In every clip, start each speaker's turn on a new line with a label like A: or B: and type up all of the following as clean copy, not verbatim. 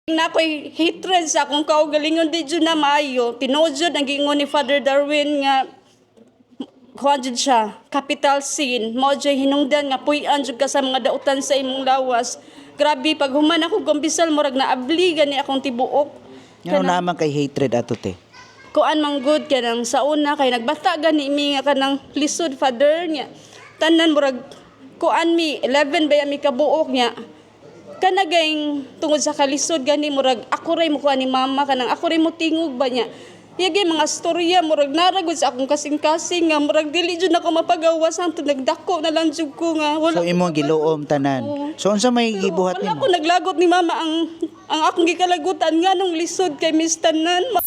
A: Na ko'y hatred sa akong kaugalingon di dyan na maayo. Tinuod dyan, nag-ingon ni Father Darwin nga kuha dyan siya, capital sin. Mo dyan hinungdan nga puyan dyan ka sa mga dautan sa imong lawas. Grabe, pag human ako gambisal, murag na abligan ni akong tibuok.
B: Ano naman kay hatred ato te?
A: Kuan man good ka nang sa una kay nagbata gani mi nga kanang lisod Father niya. Tanan murag kuan mi 11 ba mi kabuok niya. Kanagayng tungod sa kalisod gani murag ako ray mo kuan ni mama kanang ako ray mo tingog ba niya. Yagi mga storya murag naragod sa akong kasing-kasing nga murag dili jud nako mapagawas hangtod nagdako na lang jud ko nga wala.
B: So imong giluom tanan. So unsa may gibuhat
A: Wala
B: nimo?
A: ko naglagot ni mama ang akong gikalagutan nga nung lisod kay Miss Tanan.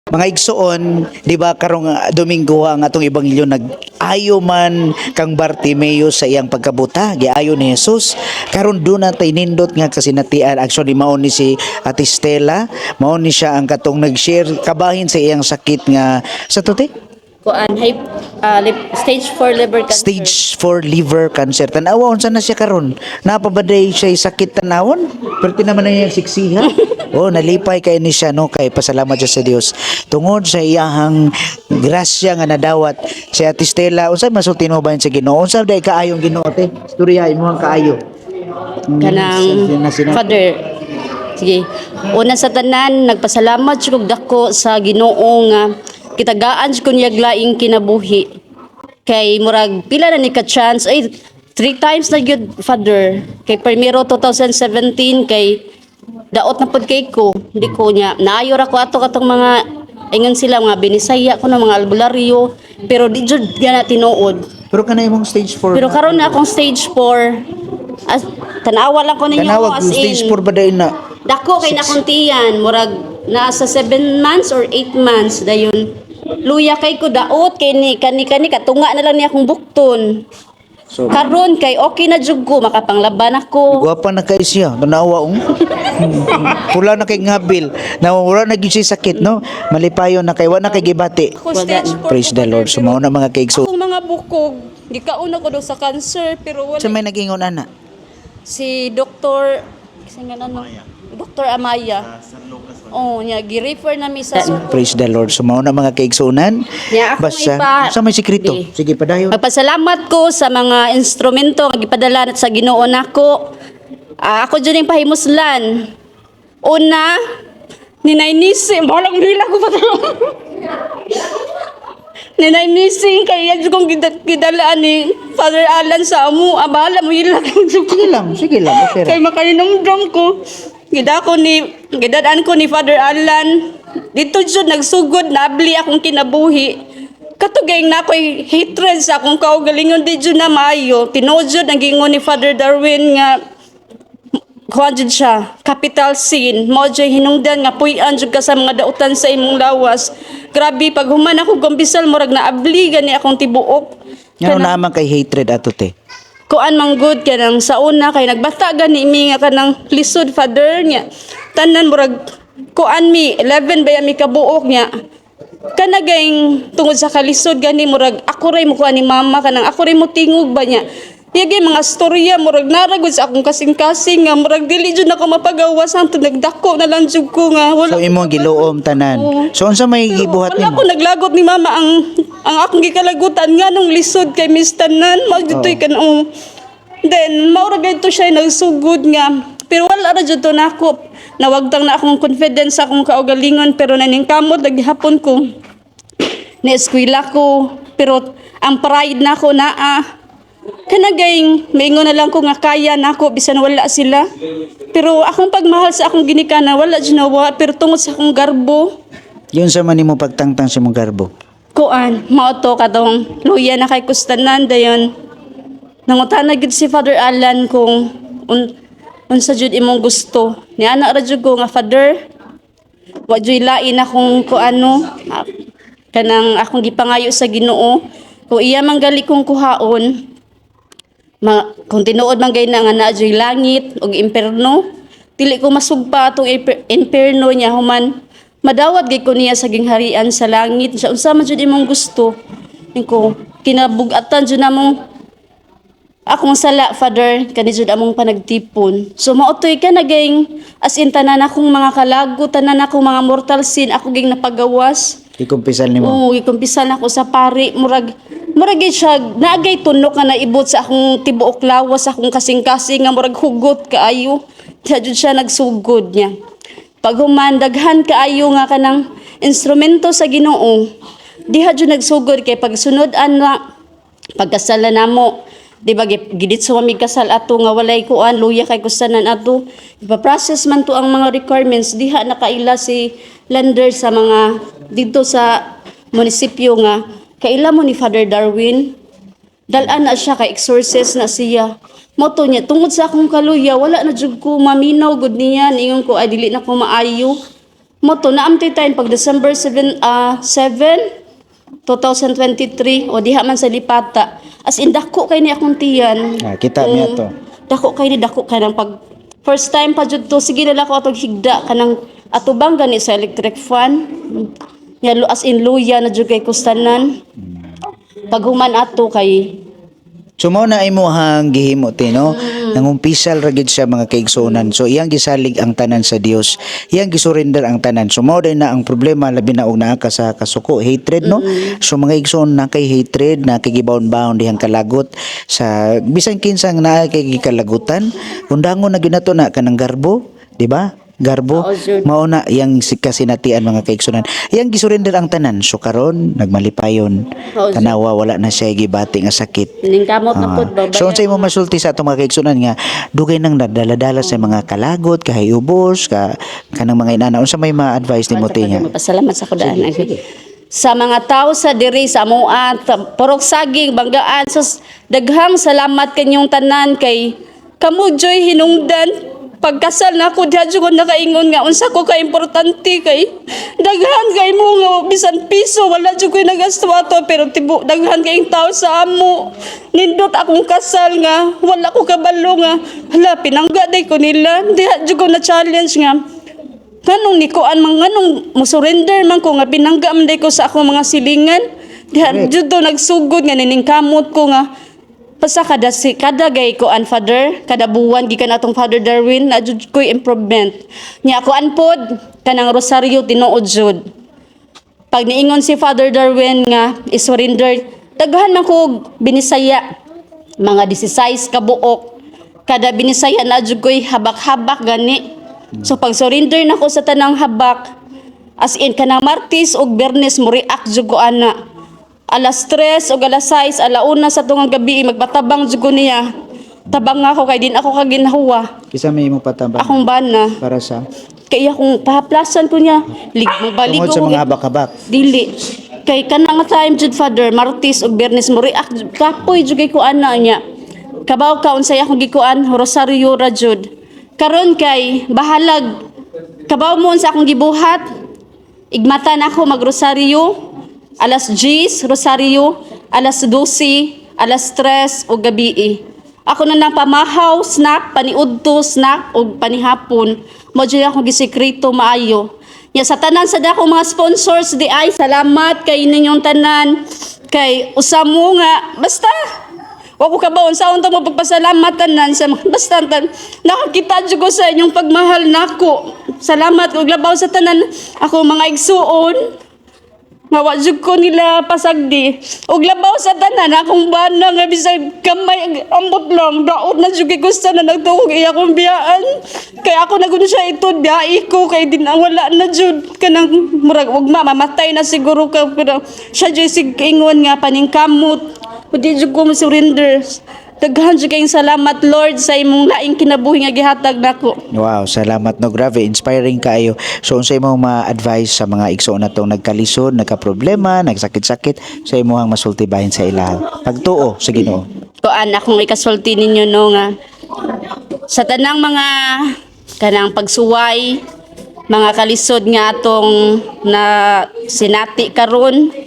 B: Mga igsoon, di ba karong Domingo ang atong ebanghelyo nag-ayo man kang Bartimeo sa iyang pagkabuta, giayo ni Jesus. Karon do na tay nindot nga kasinatian. Actually mao ni si Ate Stella, mao ni siya ang katong nag-share kabahin sa iyang sakit nga sa tuti.
A: Kuan stage 4 liver cancer.
B: Stage 4 liver cancer. Tanawa unsa na siya karon? Napabaday siya sakit tanawon? Perti naman na iyang siksiha. Oh, nalipay kay ni siya no kay pasalamat siya sa Dios. Tungod sa iyahang grasya nga nadawat si Ate Stella, unsa masulti mo ba sa Ginoo? Unsa day kaayong Ginoo te? Istorya imo ang kaayo.
A: Kanang Father. Sige. Una sa tanan, nagpasalamat jud kog dako sa Ginoo nga kitagaan jud ko niya laing kinabuhi. Kay murag pila na ni ka chance ay 3 times na gyud Father. Kay primero 2017 kay daot na pud kay ko. Hindi ko niya naayo ra ko ato katong mga ingon sila mga binisaya ko na mga albularyo pero di jud gana tinuod.
B: Pero kana imong stage 4.
A: Pero karon na akong stage 4. As tanawa lang ko ninyo
B: Tanawag
A: as
B: stage
A: in
B: 4 ba day na?
A: dako kay nakuntiyan murag nasa 7 months or 8 months dayon. Luya kay ko daot kay ni kani katunga na lang ni akong bukton.
B: So
A: Karon kay okay na jud ko makapanglaban ako.
B: guwapa na kay siya, tanawa Pula na kay ngabil. Na wala na gyud siya sakit no. Malipayon na kay wa na kay gibati.
A: Ako stage 4.
B: Praise the Lord. Sumaw na mga kaigso.
A: Akong mga bukog, gikauna ko daw sa cancer pero wala.
B: Sa may nag-ingon ana.
A: Si Dr. kasi nga ano, Dr. Amaya. Oh, niya gi-refer na mi sa
B: Praise the Lord. Sumaw na mga kaigsunan.
A: Nya, ako
B: Basta
A: ipa-
B: sa may sekreto.
A: Di.
B: Sige padayon.
A: Magpasalamat ko sa mga instrumento nga gipadala sa Ginoo nako. Ako jud ning pahimuslan. Una, ninainisi, balang nila ko pa to. Ninainisi kaya jud kong gidalaan ni Father Alan sa amo. Abala mo ilang jud ko.
B: Sige lang. Okay ra.
A: Kay makainomdom ko. Gidadaan ko ni Father Alan. Dito jud nagsugod nabli akong kinabuhi. Katugayng na ako'y hatred sa akong kaugalingon di jud na maayo. Tinuod jud nag-ingon ni Father Darwin nga kuha jud siya, capital sin. Mo dyan hinungdan nga puyan jud ka sa mga dautan sa imong lawas. Grabe, pag human ako gambisal, murag na abligan ni akong tibuok.
B: Ano naman kay hatred ato te?
A: Kuan man good ka nang sa una kay nagbata gani mi nga kanang lisod Father niya. Tanan murag kuan mi 11 ba mi kabuok niya. Kanagayng tungod sa kalisod gani murag ako ray mo kuan ni mama kanang ako ray mo tingog ba niya. Yagi mga storya murag naragod sa akong kasing-kasing nga murag dili jud nako mapagawas hangtod nagdako na lang jud ko nga wala.
B: So imong giluom tanan. So unsa may gibuhat
A: Wala
B: nimo?
A: ko naglagot ni mama ang akong gikalagutan nga nung lisod kay Miss Tanan mao ditoy kanang then mao ra gyud to siya nagsugod nga pero wala ra jud to nako nawagtang na akong confidence sa akong kaugalingon pero naningkamot lagi hapon ko ni eskwela ko pero ang pride nako naa kanagayng maingon na lang ko nga kaya nako bisan wala sila pero akong pagmahal sa akong ginikana wala jud nawa pero tungod sa akong garbo
B: Yun sa man nimo pagtangtang sa imong garbo.
A: kuan mao to katong luya na kay kustanan dayon nangutana gid si Father Alan kung unsa jud imong gusto ni ana ra jud ko nga Father wa jud lain akong kuano kanang akong gipangayo sa Ginoo kung iya manggali kong kuhaon kung tinuod man gay na nga naa jud langit ug imperno dili ko masugpa atong imperno niya human madawat gid ko niya sa gingharian sa langit sa unsa man jud imong gusto ko kinabug-atan jud namong akong sala, Father, kani jud among panagtipon. So mautoy ka naging as in tanan akong mga kalago, tanan akong mga mortal sin ako ging napagawas.
B: Ikumpisal nimo.
A: Oo, ikumpisan ako sa pari, murag siya naagay tunok nga naibot sa akong tibuok lawas, akong kasing-kasing nga murag hugot kaayo. Diha jud siya nagsugod niya. Pag humandaghan kaayo nga kanang instrumento sa Ginoo, diha jud nagsugod kay pagsunod ana pagkasala namo. Di ba gidit sa mi kasal ato nga walay kuan luya kay kustanan ato. Ipa-process man to ang mga requirements diha nakaila si lender sa mga dito sa munisipyo nga kaila mo ni Father Darwin. Dalan na siya kay exorcist na siya. Moto niya tungod sa akong kaluya wala na jud ko maminaw gud niya ingon ko ay dili na ko maayo. Moto na amtay tayo pag December 7 2023 o diha man sa lipata as in dako kay ni akong tiyan.
B: Kita niya to.
A: Dako kay nang pag first time pa jud to sige na lang ko atong higda kanang atubang gani sa electric fan. Ya as in luya na jud kay kustanan. Pag human ato kay
B: So mao na imuhang gihimo no. Nangumpisal ra gid siya mga kaigsuonan. So iyang gisalig ang tanan sa Dios. Iyang gisurrender ang tanan. So mao na ang problema labi na og naa ka sa kasuko, hatred no. So mga igsoon na kay hatred, na kay gibaon-baon dihang kalagot sa bisan kinsang naa kay gikalagutan, undangon na ginato na kanang garbo, di ba? Garbo mao na yang kasinatian mga kaigsunan yang gisurrender ang tanan so karon nagmalipayon tanawa wala na siya gibati nga sakit
A: ning kamot na pud babayan.
B: So unsay mo masulti sa atong mga kaigsunan nga dugay nang nadala-dala sa mga kalagot kahayubos kanang mga inana unsa may ma-advise nimo tinya?
A: Pasalamat sa kudaan sa mga tao sa diri sa amoa porok saging banggaan sus daghang salamat kanyong tanan kay kamo joy hinungdan pagkasal na ako diha jud ko nakaingon nga unsa ko ka importante kay daghan kay mo nga bisan piso wala jud ko nagasto ato pero tibo daghan kay tao sa amo nindot akong kasal nga wala ko kabalo nga hala pinangga day ko nila diha jud ko na challenge nga nganong nikuan man nganong mo surrender man ko nga pinangga man day ko sa akong mga silingan diha jud do nagsugod nga niningkamot ko nga basta kada gay ko an Father kada buwan gikan atong Father Darwin na jud koy improvement nya ako anpod kanang rosaryo tinuod jud pag niingon si Father Darwin nga isurrender daghan man ko binisaya mga 16 ka buok kada binisaya na jud koy habak-habak gani so pag surrender nako sa tanang habak as in kanang Martes ug Biyernes mo react jud ko ana alas 3 o alas 6, alauna sa tungang gabi, magpatabang jud ko niya. Tabang ako kay din ako kaginahuwa.
B: Kisa may imong patabang
A: Akong bana.
B: para sa
A: Kaya akong pahaplasan ko niya. Baligo
B: tungod sa mga habak-habak.
A: Dili. Kay kanang time jud Father, Martes o Biyernes mo react kapoy jud kay ko ana niya. Kabaw ka unsay akong gikuan, rosaryo ra jud. Karon kay bahalag. Kabaw mo unsa akong gibuhat. Igmatan ako magrosaryo. Alas 10, rosaryo, alas 12, alas 3 o gabi. Ako na nang pamahaw, snack, paniudto, snack o panihapon. Mo dyan akong gisekreto maayo. Ya sa tanan sa dako mga sponsors di ay salamat kay ninyong tanan. Kay usamo nga basta wa ko kabaon sa unta mo pagpasalamat tanan sa basta nakakita jud ko sa inyong pagmahal nako. Salamat ug labaw sa tanan ako mga igsuon. Nga jud ko nila pasagdi ug labaw sa tanan akong bana nga bisag kamay ambot lang daot na jud kay gusto na nagtuog iya akong biyaan kay ako na gud siya ito dai ko kay din wala na jud kanang murag ug mamatay na siguro ka pero siya jud sig ingon nga paningkamot pudi jud ko mo surrender. Daghan jud kayong salamat Lord sa imong laing kinabuhi nga gihatag nako.
B: Wow, salamat no, grabe, inspiring kaayo. So unsay imong ma-advise sa mga igsoon natong nagkalisod, nagka-problema, nagsakit-sakit sa imong masulti bahin sa ilaha? Pagtuo sa Ginoo.
A: Kuan akong ikasulti ninyo no nga sa tanang mga kanang pagsuway, mga kalisod nga atong na sinati karon.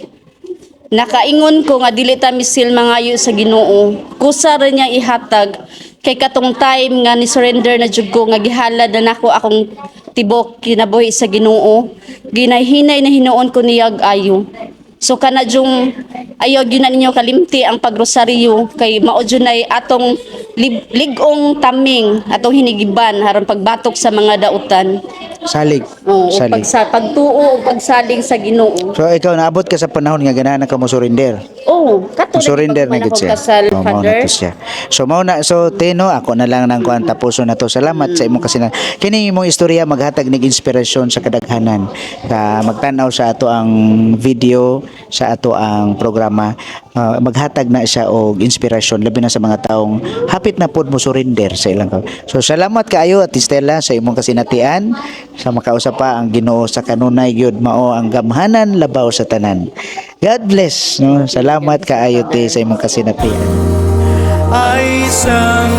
A: Nakaingon ko nga dili ta misil mangayo sa Ginoo. Kusa ra niya ihatag kay katong time nga ni surrender na jud ko nga gihalad na nako akong tibok kinabuhi sa Ginoo. Ginahinay na hinuon ko niya ayo. So kana jung ayaw gyud na ninyo kalimti ang pagrosaryo kay mao jud nay atong ligong taming atong hinigiban aron pagbatok sa mga dautan.
B: Salig.
A: O
B: Salig.
A: pagtuo o pagsalig sa Ginoo.
B: So ikaw naabot ka sa panahon nga ganahan ka mo surrender.
A: Oh, kato
B: Surrender na gid siya.
A: kasal,
B: Oh, mao
A: Father.
B: na to siya. So mao na so Tino ako na lang nang kuan tapuso na to. Salamat sa imong kasinan. Kini imong istorya maghatag nig inspirasyon sa kadaghanan. Ka magtan-aw sa ato ang video sa ato ang programa. Maghatag na siya og inspirasyon labi na sa mga taong hapit na pod mo surrender sa ilang So salamat kaayo at Stella sa imong kasinatian sa makausap pa ang Ginoo sa kanunay gyud mao ang gamhanan labaw sa tanan. God bless no. Salamat kaayo te sa imong kasinatian.
C: ay isang